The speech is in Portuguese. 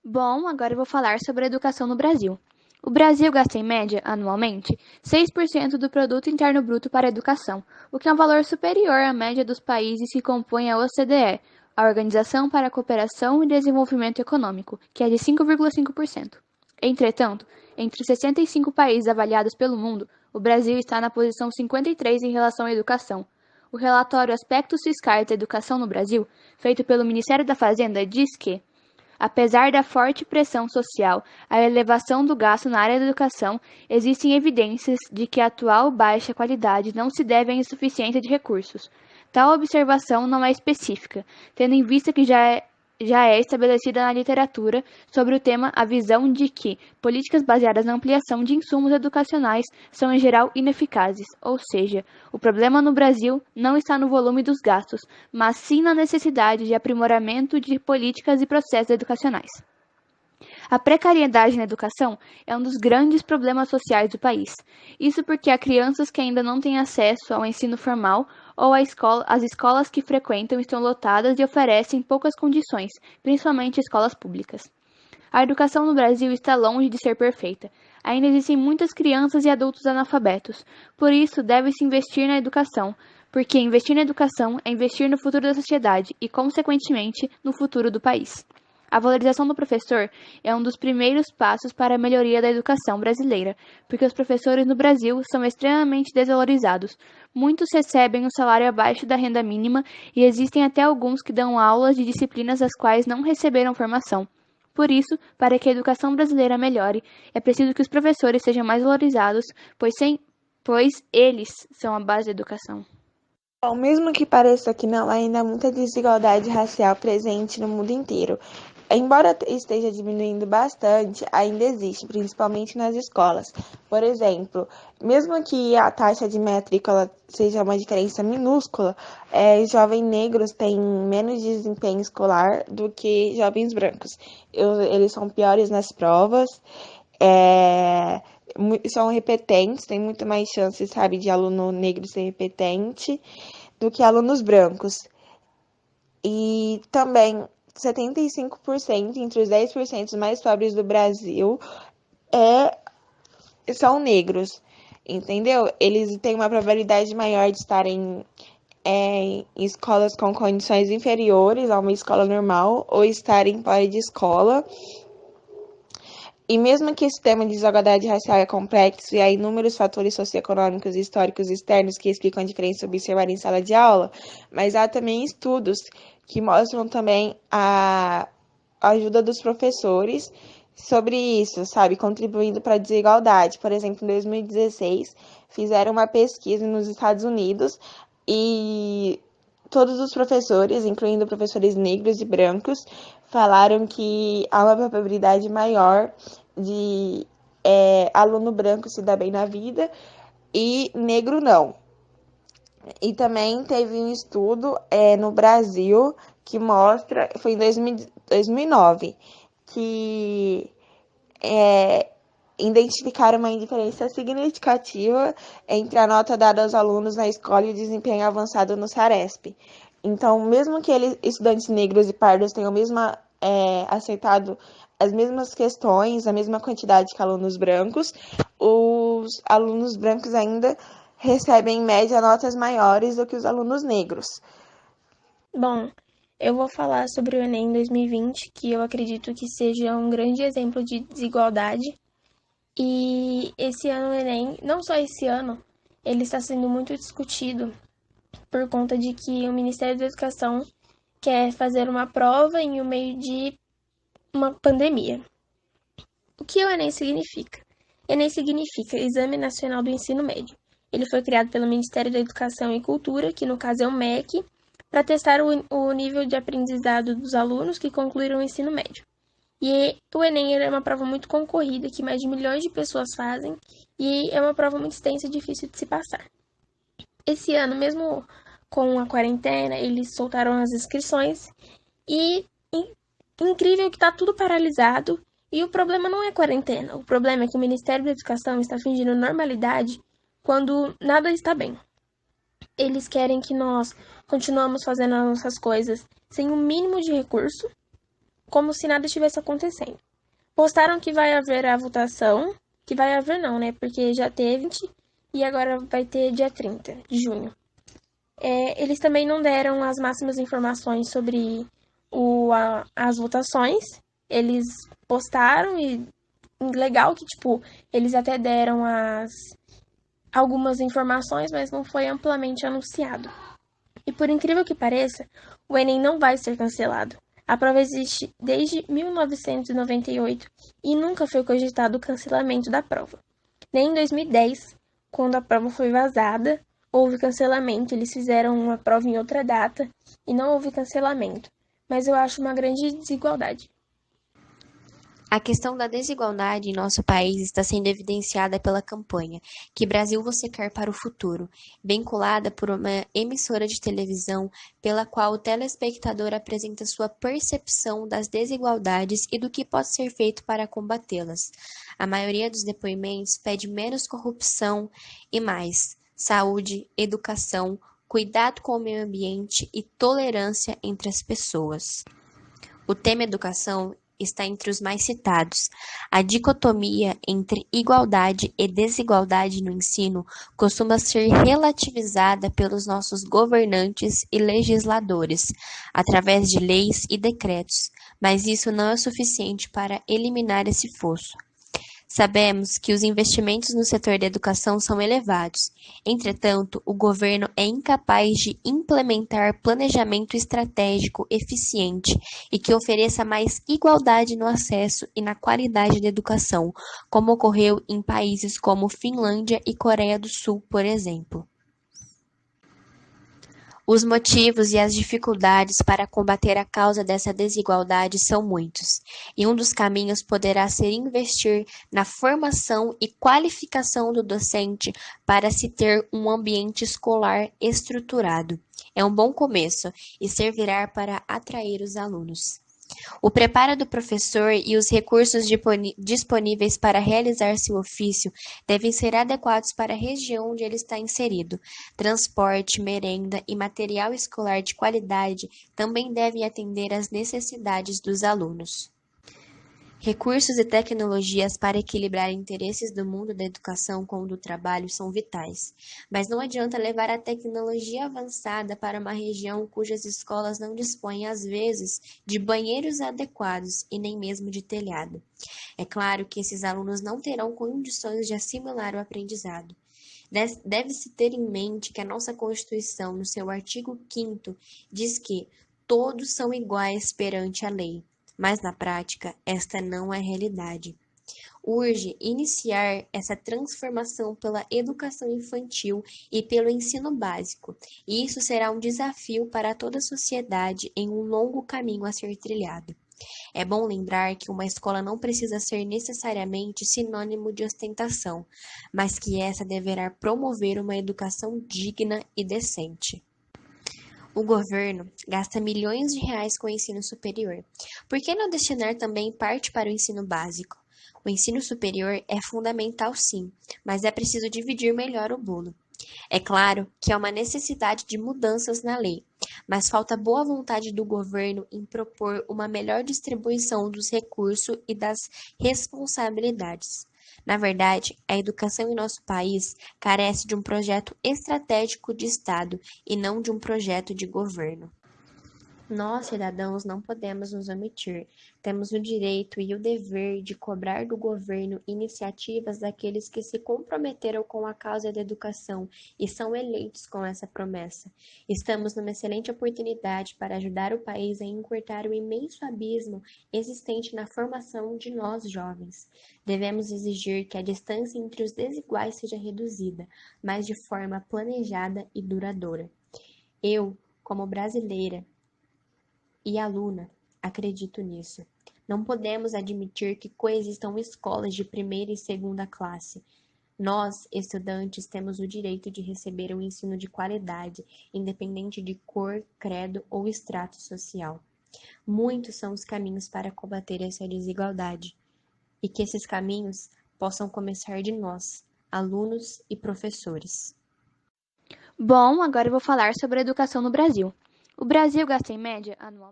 Bom, agora eu vou falar sobre a educação no Brasil. O Brasil gasta, em média, anualmente, 6% do produto interno bruto para a educação, o que é um valor superior à média dos países que compõem a OCDE, a Organização para a Cooperação e Desenvolvimento Econômico, que é de 5,5%. Entretanto, entre os 65 países avaliados pelo mundo, o Brasil está na posição 53 em relação à educação. O relatório Aspectos Fiscais da Educação no Brasil, feito pelo Ministério da Fazenda, diz que apesar da forte pressão social, a elevação do gasto na área da educação, existem evidências de que a atual baixa qualidade não se deve à insuficiência de recursos. Tal observação não é específica, tendo em vista que já é estabelecida na literatura sobre o tema a visão de que políticas baseadas na ampliação de insumos educacionais são em geral ineficazes, ou seja, o problema no Brasil não está no volume dos gastos, mas sim na necessidade de aprimoramento de políticas e processos educacionais. A precariedade na educação é um dos grandes problemas sociais do país. Isso porque há crianças que ainda não têm acesso ao ensino formal ou as escolas que frequentam estão lotadas e oferecem poucas condições, principalmente escolas públicas. A educação no Brasil está longe de ser perfeita. Ainda existem muitas crianças e adultos analfabetos. Por isso, deve-se investir na educação, porque investir na educação é investir no futuro da sociedade e, consequentemente, no futuro do país. A valorização do professor é um dos primeiros passos para a melhoria da educação brasileira, porque os professores no Brasil são extremamente desvalorizados. Muitos recebem um salário abaixo da renda mínima e existem até alguns que dão aulas de disciplinas das quais não receberam formação. Por isso, para que a educação brasileira melhore, é preciso que os professores sejam mais valorizados, pois eles são a base da educação. Bom, mesmo que pareça que não, ainda há muita desigualdade racial presente no mundo inteiro. Embora esteja diminuindo bastante, ainda existe, principalmente nas escolas. Por exemplo, mesmo que a taxa de matrícula seja uma diferença minúscula, jovens negros têm menos desempenho escolar do que jovens brancos. Eles são piores nas provas, são repetentes, têm muito mais chances, sabe, de aluno negro ser repetente do que alunos brancos. E também 75% entre os 10% mais pobres do Brasil são negros, entendeu? Eles têm uma probabilidade maior de estarem em escolas com condições inferiores a uma escola normal ou estarem fora de escola. E mesmo que esse tema de desigualdade racial é complexo e há inúmeros fatores socioeconômicos e históricos externos que explicam a diferença observada em sala de aula, mas há também estudos que mostram também a ajuda dos professores sobre isso, sabe, contribuindo para a desigualdade. Por exemplo, em 2016, fizeram uma pesquisa nos Estados Unidos e todos os professores, incluindo professores negros e brancos, falaram que há uma probabilidade maior de aluno branco se dar bem na vida e negro não. E também teve um estudo no Brasil que mostra, foi em 2009, que identificaram uma diferença significativa entre a nota dada aos alunos na escola e o desempenho avançado no Saresp. Então, mesmo que estudantes negros e pardos tenham aceitado as mesmas questões, a mesma quantidade que alunos brancos, os alunos brancos ainda recebem, em média, notas maiores do que os alunos negros. Bom, eu vou falar sobre o Enem 2020, que eu acredito que seja um grande exemplo de desigualdade. E esse ano o Enem, não só esse ano, ele está sendo muito discutido por conta de que o Ministério da Educação quer fazer uma prova em meio de uma pandemia. O que o Enem significa? Enem significa Exame Nacional do Ensino Médio. Ele foi criado pelo Ministério da Educação e Cultura, que no caso é o MEC, para testar o nível de aprendizado dos alunos que concluíram o ensino médio. E o Enem é uma prova muito concorrida, que mais de milhões de pessoas fazem, e é uma prova muito extensa e difícil de se passar. Esse ano, mesmo com a quarentena, eles soltaram as inscrições e incrível que está tudo paralisado. E o problema não é quarentena, o problema é que o Ministério da Educação está fingindo normalidade quando nada está bem. Eles querem que nós continuamos fazendo as nossas coisas sem o mínimo de recurso como se nada estivesse acontecendo. Postaram que vai haver a votação, que vai haver não, né? Porque já teve e agora vai ter dia 30 de junho. Eles também não deram as máximas informações sobre as votações. Eles postaram e legal que, tipo, eles até deram algumas informações, mas não foi amplamente anunciado. E por incrível que pareça, o Enem não vai ser cancelado. A prova existe desde 1998 e nunca foi cogitado o cancelamento da prova. Nem em 2010, quando a prova foi vazada, houve cancelamento. Eles fizeram uma prova em outra data e não houve cancelamento. Mas eu acho uma grande desigualdade. A questão da desigualdade em nosso país está sendo evidenciada pela campanha Que Brasil Você Quer para o Futuro, vinculada por uma emissora de televisão pela qual o telespectador apresenta sua percepção das desigualdades e do que pode ser feito para combatê-las. A maioria dos depoimentos pede menos corrupção e mais saúde, educação, cuidado com o meio ambiente e tolerância entre as pessoas. O tema educação está entre os mais citados. A dicotomia entre igualdade e desigualdade no ensino costuma ser relativizada pelos nossos governantes e legisladores, através de leis e decretos, mas isso não é suficiente para eliminar esse fosso. Sabemos que os investimentos no setor da educação são elevados. Entretanto, o governo é incapaz de implementar planejamento estratégico eficiente e que ofereça mais igualdade no acesso e na qualidade da educação, como ocorreu em países como Finlândia e Coreia do Sul, por exemplo. Os motivos e as dificuldades para combater a causa dessa desigualdade são muitos, e um dos caminhos poderá ser investir na formação e qualificação do docente para se ter um ambiente escolar estruturado. É um bom começo e servirá para atrair os alunos. O preparo do professor e os recursos disponíveis para realizar seu ofício devem ser adequados para a região onde ele está inserido. Transporte, merenda e material escolar de qualidade também devem atender às necessidades dos alunos. Recursos e tecnologias para equilibrar interesses do mundo da educação com o do trabalho são vitais, mas não adianta levar a tecnologia avançada para uma região cujas escolas não dispõem, às vezes, de banheiros adequados e nem mesmo de telhado. É claro que esses alunos não terão condições de assimilar o aprendizado. Deve-se ter em mente que a nossa Constituição, no seu artigo 5º, diz que todos são iguais perante a lei. Mas na prática, esta não é a realidade. Urge iniciar essa transformação pela educação infantil e pelo ensino básico, e isso será um desafio para toda a sociedade em um longo caminho a ser trilhado. É bom lembrar que uma escola não precisa ser necessariamente sinônimo de ostentação, mas que essa deverá promover uma educação digna e decente. O governo gasta milhões de reais com o ensino superior. Por que não destinar também parte para o ensino básico? O ensino superior é fundamental sim, mas é preciso dividir melhor o bolo. É claro que há uma necessidade de mudanças na lei, mas falta boa vontade do governo em propor uma melhor distribuição dos recursos e das responsabilidades. Na verdade, a educação em nosso país carece de um projeto estratégico de Estado e não de um projeto de governo. Nós, cidadãos, não podemos nos omitir. Temos o direito e o dever de cobrar do governo iniciativas daqueles que se comprometeram com a causa da educação e são eleitos com essa promessa. Estamos numa excelente oportunidade para ajudar o país a encurtar o imenso abismo existente na formação de nós jovens. Devemos exigir que a distância entre os desiguais seja reduzida, mas de forma planejada e duradoura. Eu, como brasileira, e aluna, acredito nisso. Não podemos admitir que coexistam escolas de primeira e segunda classe. Nós, estudantes, temos o direito de receber um ensino de qualidade, independente de cor, credo ou extrato social. Muitos são os caminhos para combater essa desigualdade, e que esses caminhos possam começar de nós, alunos e professores. Bom, agora eu vou falar sobre a educação no Brasil. O Brasil gasta em média anualmente